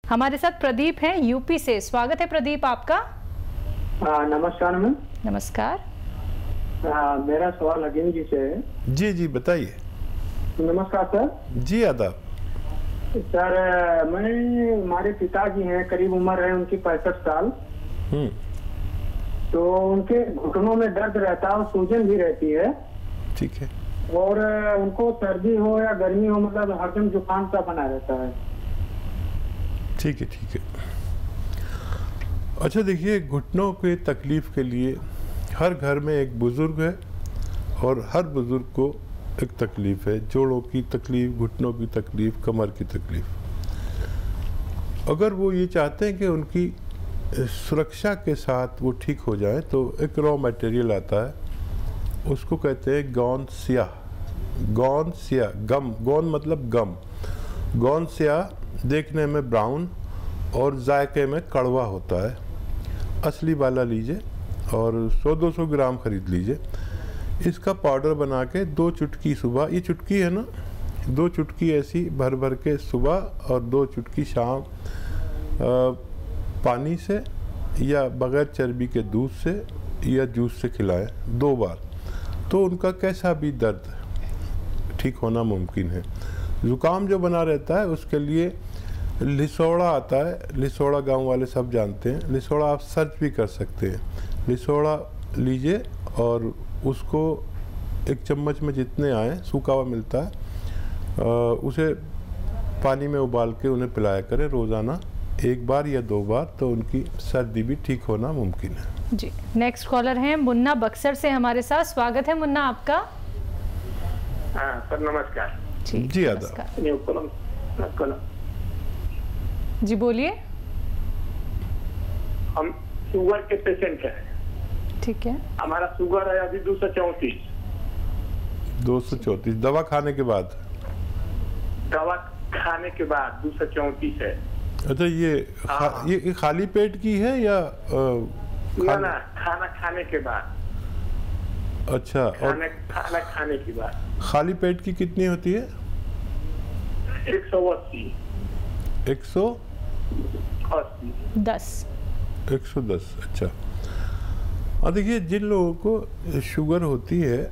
हमारे साथ प्रदीप हैं यूपी से। स्वागत है प्रदीप आपका। नमस्कार मैम। नमस्कार। मेरा सवाल अजीम जी से है। जी जी बताइए। नमस्कार सर। जी आदाब। सर हमारे पिताजी हैं, करीब उम्र है उनकी 65 साल। तो उनके घुटनों में दर्द रहता है और सूजन भी रहती है। ठीक है। और उनको सर्दी हो या गर्मी हो, मतलब हरदम जुकाम सा बना रहता है। ठीक है ठीक है। अच्छा देखिए, घुटनों के तकलीफ के लिए हर घर में एक बुज़ुर्ग है और हर बुज़ुर्ग को एक तकलीफ है। जोड़ों की तकलीफ, घुटनों की तकलीफ, कमर की तकलीफ। अगर वो ये चाहते हैं कि उनकी सुरक्षा के साथ वो ठीक हो जाए तो एक रॉ मटेरियल आता है, उसको कहते हैं गौन स्याह। गौन स्याह, गम, गौन मतलब गम। गौन स्याह देखने में ब्राउन और जायके में कड़वा होता है। असली वाला लीजिए और 100-200 ग्राम खरीद लीजिए। इसका पाउडर बना के 2 चुटकी सुबह, ये चुटकी है ना, 2 चुटकी ऐसी भर भर के सुबह और 2 चुटकी शाम पानी से या बग़ैर चर्बी के दूध से या जूस से खिलाएं 2 बार, तो उनका कैसा भी दर्द ठीक होना मुमकिन है। ज़ुकाम जो बना रहता है उसके लिए लिसोड़ा आता है। लिसोड़ा गांव वाले सब जानते हैं। लिसोड़ा आप सर्च भी कर सकते हैं। लिसोड़ा लीजिए और उसको 1 चम्मच में जितने आए, सूखा हुआ मिलता है, उसे पानी में उबाल के उन्हें पिलाया करें रोज़ाना 1 बार या 2 बार, तो उनकी सर्दी भी ठीक होना मुमकिन है। जी। नेक्स्ट कॉलर हैं मुन्ना बक्सर से हमारे साथ। स्वागत है मुन्ना आपका। सर नमस्कार। जी आदाब। जी बोलिए। हम शुगर के पेशेंट हैं। ठीक है। हमारा शुगर है अभी 234। 234 दवा खाने के बाद? दवा खाने के बाद 234 है। अच्छा, ये खाली पेट की है या ना, खाना खाने के बाद। अच्छा। और खाना खाने के बाद खाली पेट की कितनी होती है? 180। 110। अच्छा। और देखिए, जिन लोगों को शुगर होती है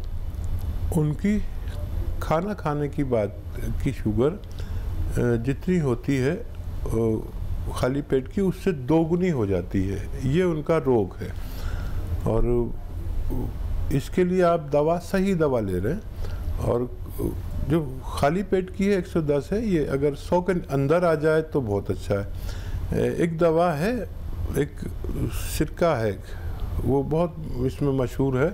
उनकी खाना खाने की बात की शुगर जितनी होती है खाली पेट की, उससे 2 गुनी हो जाती है। ये उनका रोग है और इसके लिए आप सही दवा ले रहे हैं। और जो खाली पेट की है 110 है, ये अगर 100 के अंदर आ जाए तो बहुत अच्छा है। एक दवा है, एक सिरका है, वो बहुत इसमें मशहूर है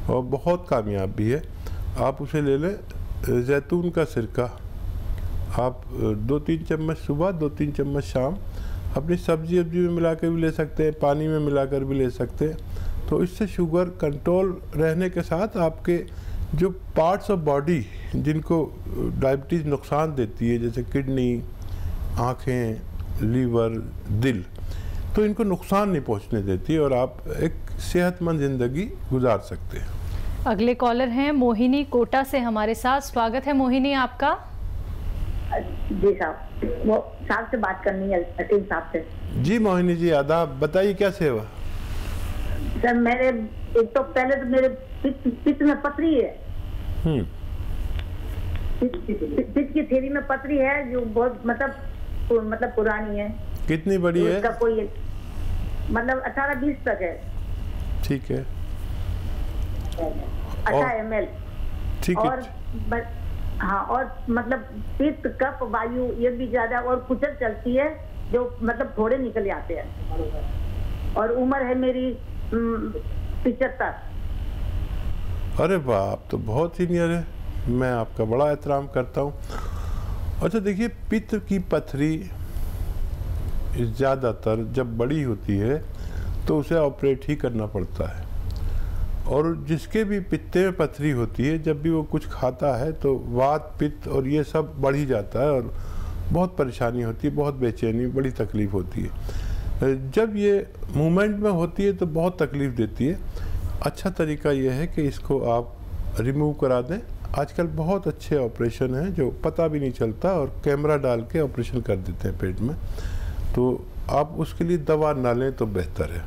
और बहुत कामयाब भी है। आप उसे ले लें, जैतून का सिरका। आप 2-3 चम्मच सुबह, 2-3 चम्मच शाम अपनी सब्जी में मिला कर भी ले सकते हैं, पानी में मिलाकर भी ले सकते हैं। तो इससे शुगर कंट्रोल रहने के साथ आपके जो पार्ट्स ऑफ बॉडी जिनको डायबिटीज़ नुकसान देती है, जैसे किडनी, आँखें, लीवर, दिल, तो इनको नुकसान नहीं पहुंचने देती और आप एक सेहतमंद ज़िंदगी गुजार सकते हैं। अगले कॉलर हैं मोहिनी कोटा से हमारे साथ। स्वागत है मोहिनी आपका। जी साहब, वो साहब से बात करनी है, अतीम साहब से। जी मोहिनी जी आदाब, बताइए क्या सेवा? सर मेरे एक तो पहले तो मेरे पित्त में पथरी है। पित्त की थैली में पथरी है जो बहुत मतलब पुरानी है। कितनी बड़ी है? उसका कोई मतलब 18-20 तक है। ठीक है। 18 ml। ठीक है। और हाँ, और मतलब पित्त, कफ, वायु ये भी ज्यादा और कुचल चलती है जो मतलब थोड़े निकल आते हैं। और उम्र है मेरी 75। अरे वाह, आप तो बहुत सीनियर है, मैं आपका बड़ा एहतराम करता हूँ। अच्छा देखिए, पित्त की पथरी ज़्यादातर जब बड़ी होती है तो उसे ऑपरेट ही करना पड़ता है। और जिसके भी पित्ते में पथरी होती है, जब भी वो कुछ खाता है तो वात, पित्त और ये सब बढ़ ही जाता है और बहुत परेशानी होती है, बहुत बेचैनी, बड़ी तकलीफ़ होती है। जब ये मूवमेंट में होती है तो बहुत तकलीफ़ देती है। अच्छा तरीका यह है कि इसको आप रिमूव करा दें। आजकल बहुत अच्छे ऑपरेशन हैं जो पता भी नहीं चलता और कैमरा डाल के ऑपरेशन कर देते हैं पेट में। तो आप उसके लिए दवा ना लें तो बेहतर है।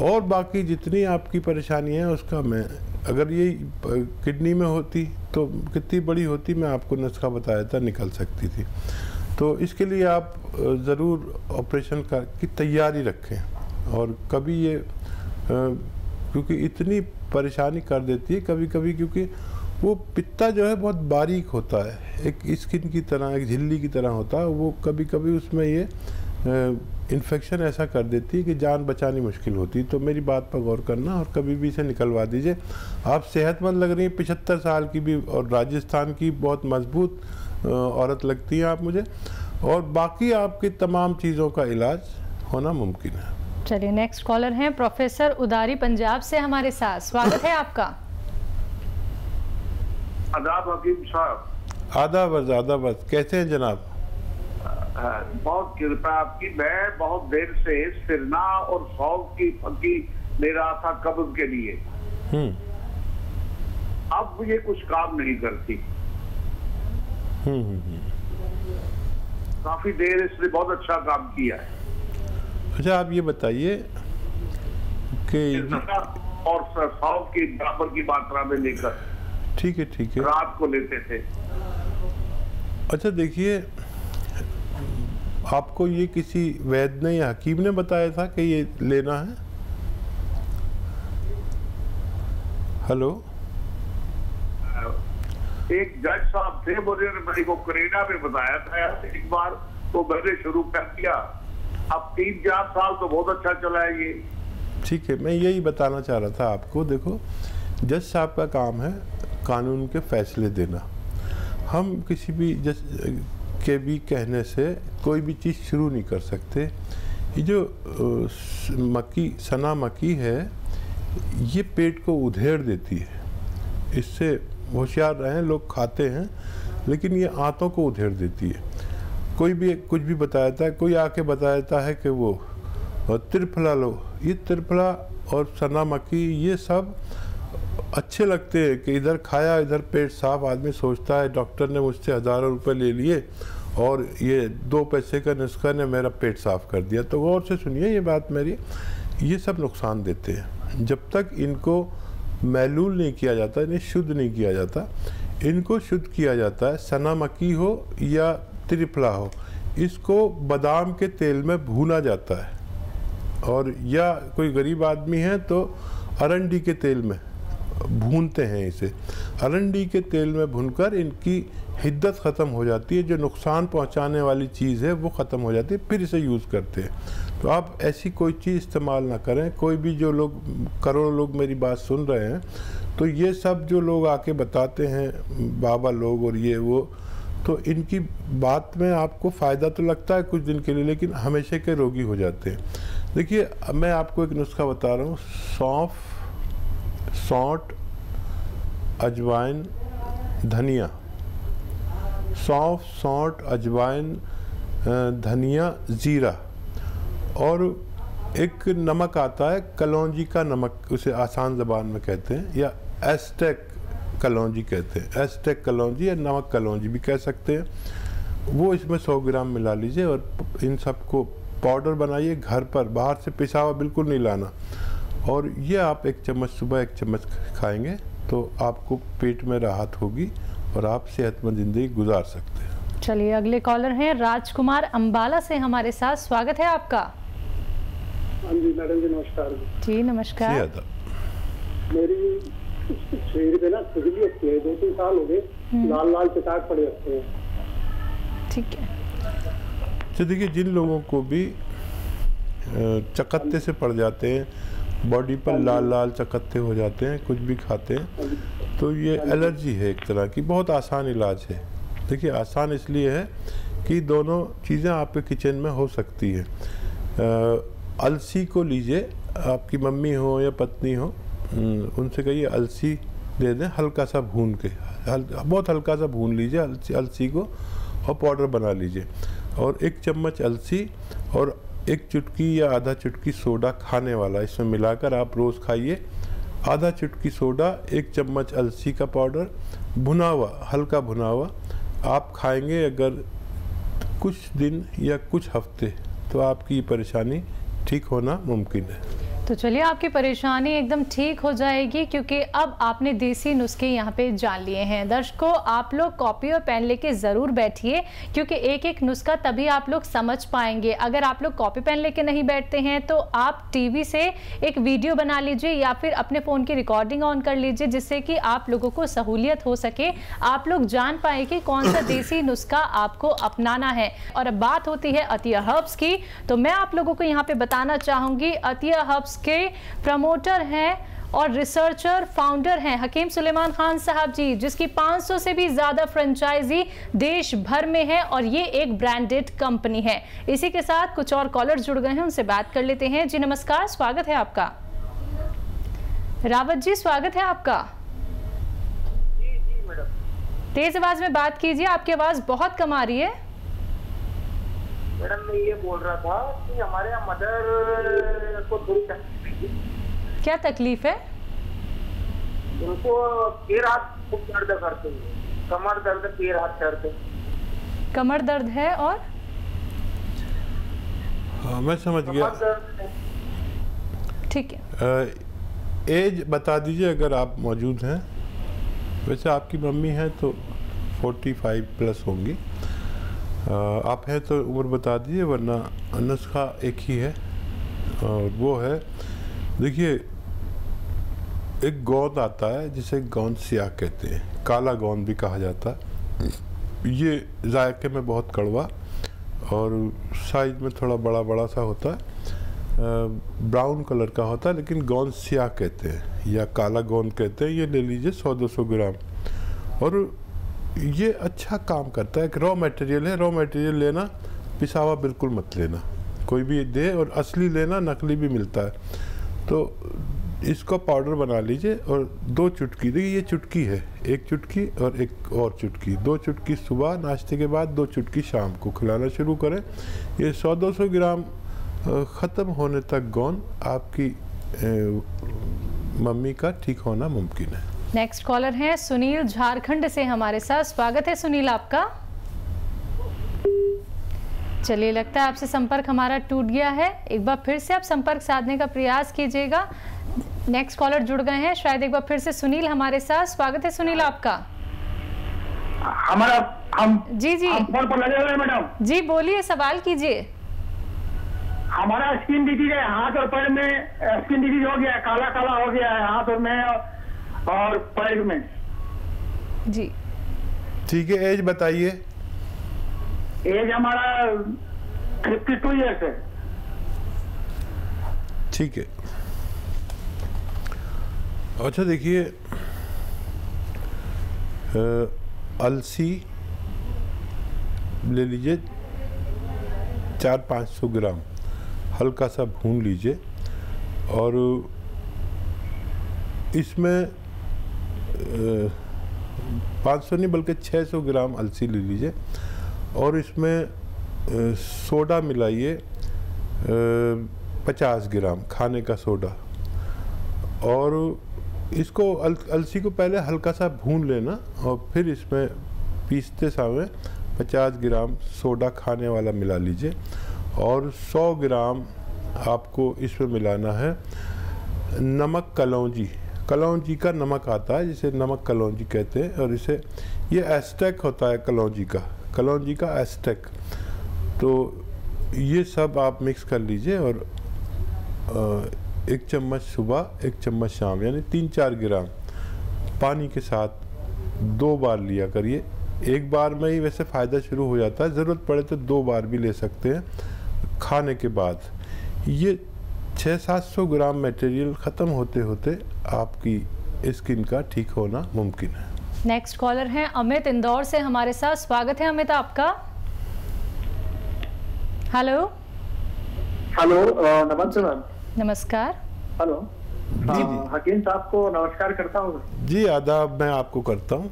और बाकी जितनी आपकी परेशानी है उसका मैं, अगर ये किडनी में होती तो कितनी बड़ी होती, मैं आपको नुस्खा बताया था, निकल सकती थी। तो इसके लिए आप ज़रूर ऑपरेशन की तैयारी रखें। और कभी ये क्योंकि इतनी परेशानी कर देती है कभी कभी, क्योंकि वो पित्ता जो है बहुत बारीक होता है, एक स्किन की तरह, एक झिल्ली की तरह होता है, वो कभी कभी उसमें ये इन्फेक्शन ऐसा कर देती है कि जान बचानी मुश्किल होती है। तो मेरी बात पर गौर करना और कभी भी इसे निकलवा दीजिए। आप सेहतमंद लग रही हैं, 75 साल की भी, और राजस्थान की बहुत मजबूत औरत लगती हैं आप मुझे, और बाकी आपकी तमाम चीज़ों का इलाज होना मुमकिन है। चलिए नेक्स्ट कॉलर हैं प्रोफेसर उदारी पंजाब से हमारे साथ, स्वागत है आपका। आदाब हकीम साहब। आदाब, कैसे हैं जनाब? बहुत कृपा आपकी। मैं बहुत देर से सिरना और सौंफ की फकी ले रहा था कब्ज के लिए, अब ये कुछ काम नहीं करती। काफी देर इसने बहुत अच्छा काम किया है। अच्छा, आप ये बताइए कि और सौंफ की बराबर की मात्रा में लेकर, ठीक है, रात को लेते थे। अच्छा देखिए, आपको ये किसी वैद्य ने या हकीम ने बताया था कि ये लेना है? हेलो, एक जज साहब थे, मेरे को करीना में बताया था एक बार, तो मैंने शुरू कर दिया। अब 3-4 साल तो बहुत अच्छा चला है ये। ठीक है, मैं यही बताना चाह रहा था आपको। देखो, जज साहब का काम है कानून के फैसले देना। हम किसी भी जज के भी कहने से कोई भी चीज़ शुरू नहीं कर सकते। ये जो सना मक्की है, ये पेट को उधेड़ देती है। इससे होशियार रहें, लोग खाते हैं लेकिन ये आंतों को उधेड़ देती है। कोई भी कुछ भी बताता है, कोई आके बताता है कि वो त्रिफला लो, ये त्रिफला और सना मक्की ये सब अच्छे लगते हैं कि इधर खाया इधर पेट साफ। आदमी सोचता है डॉक्टर ने मुझसे हज़ारों रुपए ले लिए और ये 2 पैसे का नुस्खा ने मेरा पेट साफ कर दिया। तो गौर से सुनिए ये बात मेरी, ये सब नुकसान देते हैं। जब तक इनको महलूल नहीं किया जाता, इन्हें शुद्ध नहीं किया जाता, इनको शुद्ध किया जाता है। सना मक्की हो या त्रिफला हो, इसको बादाम के तेल में भूना जाता है, और या कोई गरीब आदमी है तो अरंडी के तेल में भूनते हैं इसे। अरंडी के तेल में भूनकर इनकी हिद्दत ख़त्म हो जाती है, जो नुकसान पहुंचाने वाली चीज़ है वो ख़त्म हो जाती है, फिर इसे यूज़ करते हैं। तो आप ऐसी कोई चीज़ इस्तेमाल ना करें। कोई भी जो लोग, करोड़ों लोग मेरी बात सुन रहे हैं, तो ये सब जो लोग आके बताते हैं, बाबा लोग और ये वो, तो इनकी बात में आपको फ़ायदा तो लगता है कुछ दिन के लिए, लेकिन हमेशा के रोगी हो जाते हैं। देखिए, मैं आपको एक नुस्खा बता रहा हूँ। सौंफ, सौंठ, अजवाइन, धनिया, सौंफ, सौंठ, अजवाइन, धनिया, ज़ीरा, और एक नमक आता है कलौंजी का नमक, उसे आसान ज़बान में कहते हैं, या एस्टेक कलौंजी कहते हैं। एस्टेक कलौंजी या नमक कलौंजी भी कह सकते हैं। वो इसमें 100 ग्राम मिला लीजिए और इन सबको पाउडर बनाइए घर पर, बाहर से पिसा हुआ बिल्कुल नहीं लाना। और ये आप 1 चम्मच सुबह 1 चम्मच खाएंगे तो आपको पेट में राहत होगी और आप सेहतमंद ज़िंदगी गुजार सकते हैं। चलिए अगले कॉलर हैं राजकुमार अंबाला से हमारे साथ, स्वागत है आपका। हाँ जी मैडम जी, नमस्कार जी। नमस्कार। मेरी शरीर पे ना खुजली होती है, 2-3 साल हो गए, लाल लाल चटाक पड़े होते हैं। ठीक है। तो देखिए, जिन लोगों को भी चकत्ते से पड़ जाते हैं, बॉडी पर लाल लाल चकत्ते हो जाते हैं, कुछ भी खाते हैं, तो ये एलर्जी है एक तरह की। बहुत आसान इलाज है। देखिए, आसान इसलिए है कि दोनों चीज़ें आपके किचन में हो सकती है। अलसी को लीजिए, आपकी मम्मी हो या पत्नी हो, उनसे कहिए अलसी दे दें, हल्का सा भून के, बहुत हल्का सा भून लीजिए अलसी को और पाउडर बना लीजिए। और 1 चम्मच अलसी और 1 चुटकी या आधा चुटकी सोडा खाने वाला इसमें मिलाकर आप रोज़ खाइए। आधा चुटकी सोडा, 1 चम्मच अलसी का पाउडर, भुना हुआ, हल्का भुना हुआ आप खाएंगे। अगर कुछ दिन या कुछ हफ्ते तो आपकी परेशानी ठीक होना मुमकिन है। तो चलिए आपकी परेशानी एकदम ठीक हो जाएगी, क्योंकि अब आपने देसी नुस्खे यहाँ पे जान लिए हैं। दर्शकों, आप लोग कॉपी और पेन लेके ज़रूर बैठिए, क्योंकि एक एक नुस्खा तभी आप लोग समझ पाएंगे। अगर आप लोग कॉपी पेन लेके नहीं बैठते हैं तो आप टीवी से एक वीडियो बना लीजिए या फिर अपने फ़ोन की रिकॉर्डिंग ऑन कर लीजिए, जिससे कि आप लोगों को सहूलियत हो सके, आप लोग जान पाए कि कौन सा देसी नुस्खा आपको अपनाना है। और अब बात होती है अतिया हर्ब्स की, तो मैं आप लोगों को यहाँ पे बताना चाहूँगी, अतिया हर्ब्स के प्रमोटर हैं और रिसर्चर फाउंडर हैं हकीम सुलेमान खान साहब जी, जिसकी 500 से भी ज्यादा फ्रेंचाइजी देश भर में है और ये एक ब्रांडेड कंपनी है। इसी के साथ कुछ और कॉलर जुड़ गए हैं, उनसे बात कर लेते हैं। जी नमस्कार, स्वागत है आपका। रावत जी, स्वागत है आपका। जी मैडम। तेज आवाज में बात कीजिए, आपकी आवाज बहुत कम आ रही है। मैडम मैं ये बोल रहा था कि हमारे यहाँ मदर को थोड़ी तकलीफ है। क्या तकलीफ है? उनको पैर हाथ खूब दर्द करते हैं, कमर दर्द, पैर हाथ दर्द। कमर दर्द है और हाँ, मैं समझ गया। ठीक है। एज बता दीजिए अगर आप मौजूद हैं। वैसे आपकी मम्मी है तो 45 प्लस होंगी। आप हैं तो उम्र बता दीजिए, वरना नुस्खा एक ही है और वो है, देखिए एक गोंद आता है जिसे गोंद सियाह कहते हैं, काला गोंद भी कहा जाता है। ये जायके में बहुत कड़वा और साइज में थोड़ा बड़ा बड़ा सा होता है, ब्राउन कलर का होता है, लेकिन गोंद सियाह कहते हैं या काला गोंद कहते हैं। ये ले लीजिए 100-200 ग्राम। और ये अच्छा काम करता है। एक रॉ मटेरियल है, रॉ मटेरियल लेना, पिसावा बिल्कुल मत लेना, कोई भी दे, और असली लेना, नकली भी मिलता है। तो इसको पाउडर बना लीजिए और 2 चुटकी, देखिए ये चुटकी है, 1 चुटकी और एक और चुटकी, 2 चुटकी सुबह नाश्ते के बाद, 2 चुटकी शाम को खिलाना शुरू करें। ये 100-200 ग्राम ख़त्म होने तक गोंद आपकी मम्मी का ठीक होना मुमकिन है। नेक्स्ट कॉलर हैं सुनील, झारखंड से हमारे साथ। स्वागत है सुनील आपका। चलिए, लगता है आपसे संपर्क हमारा टूट गया है। एक बार फिर से आप संपर्क साधने का प्रयास कीजिएगा। नेक्स्ट कॉलर जुड़ गए हैं, शायद एक बार फिर से सुनील हमारे साथ। स्वागत है सुनील आपका। हमारा हम जी हम फोन पर लगे हुए हैं मैडम। जी बोलिए, सवाल कीजिए। हमारा स्किन डिजीज है, हाथ और पैर में स्किन डिजीज हो गया है, काला काला हो गया है हाथ और में और पैर में। जी ठीक है, एज बताइए। एज हमारा 52 ईयर्स है। ठीक है। अच्छा देखिए, अलसी ले लीजिए 400-500 ग्राम, हल्का सा भून लीजिए और इसमें 500 नहीं बल्कि 600 ग्राम अलसी ले लीजिए और इसमें सोडा मिलाइए 50 ग्राम खाने का सोडा, और इसको अलसी को पहले हल्का सा भून लेना और फिर इसमें पीसते समय 50 ग्राम सोडा खाने वाला मिला लीजिए और 100 ग्राम आपको इसमें मिलाना है नमक कलौंजी। कलौंजी का नमक आता है जिसे नमक कलौंजी कहते हैं, और इसे ये एस्टेक होता है कलौंजी का एस्टेक। तो ये सब आप मिक्स कर लीजिए और 1 चम्मच सुबह 1 चम्मच शाम, यानी 3-4 ग्राम पानी के साथ 2 बार लिया करिए। एक बार में ही वैसे फ़ायदा शुरू हो जाता है, ज़रूरत पड़े तो 2 बार भी ले सकते हैं खाने के बाद। ये 600-700 ग्राम मटेरियल ख़त्म होते होते आपकी स्किन का ठीक होना मुमकिन है। नेक्स्ट कॉलर हैं अमित, इंदौर से हमारे साथ। स्वागत है अमित आपका। हेलो हेलो, नमस्ते मैम। नमस्कार। हेलो जी। हकीम साहब को नमस्कार करता हूँ। जी आदाब, मैं आपको करता हूँ।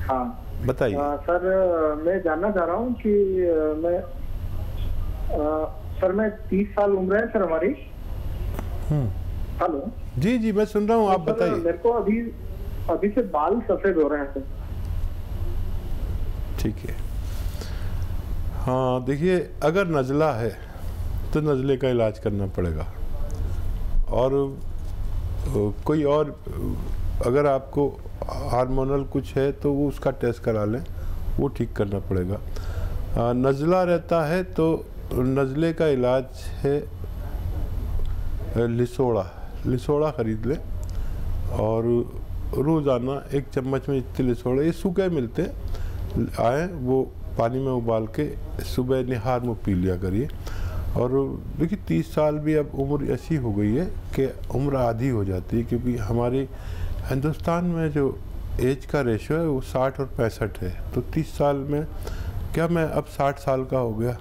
हाँ बताइए। सर, मैं जानना चाह रहा हूँ कि मैं 30 साल उम्र है सर हमारी। हेलो। जी जी मैं सुन रहा हूँ, आप बताइए। मेरे को अभी से बाल सफेद हो रहे हैं सर। ठीक है। हाँ देखिए, अगर नज़ला है तो नज़ले का इलाज करना पड़ेगा, और कोई और अगर आपको हार्मोनल कुछ है तो वो उसका टेस्ट करा लें, वो ठीक करना पड़ेगा। नज़ला रहता है तो नज़ले का इलाज है लिसोड़ा ख़रीद लें, और रोज़ाना 1 चम्मच में इतने लिसोड़ा, ये सूखे मिलते हैं, आए वो पानी में उबाल के सुबह निहार में पी लिया करिए। और देखिए 30 साल भी अब उम्र ऐसी हो गई है कि उम्र आधी हो जाती है, क्योंकि हमारी हिंदुस्तान में जो एज का रेशो है वो 60 और 65 है। तो 30 साल में क्या मैं अब 60 साल का हो गया,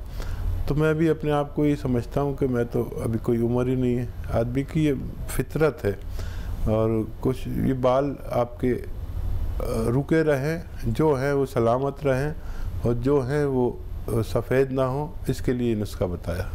तो मैं भी अपने आप को ये समझता हूँ कि मैं तो अभी कोई उम्र ही नहीं है। आदमी की ये फितरत है, और कुछ ये बाल आपके रुके रहें, जो हैं वो सलामत रहें, और जो हैं वो सफ़ेद ना हो, इसके लिए नुस्खा बताया।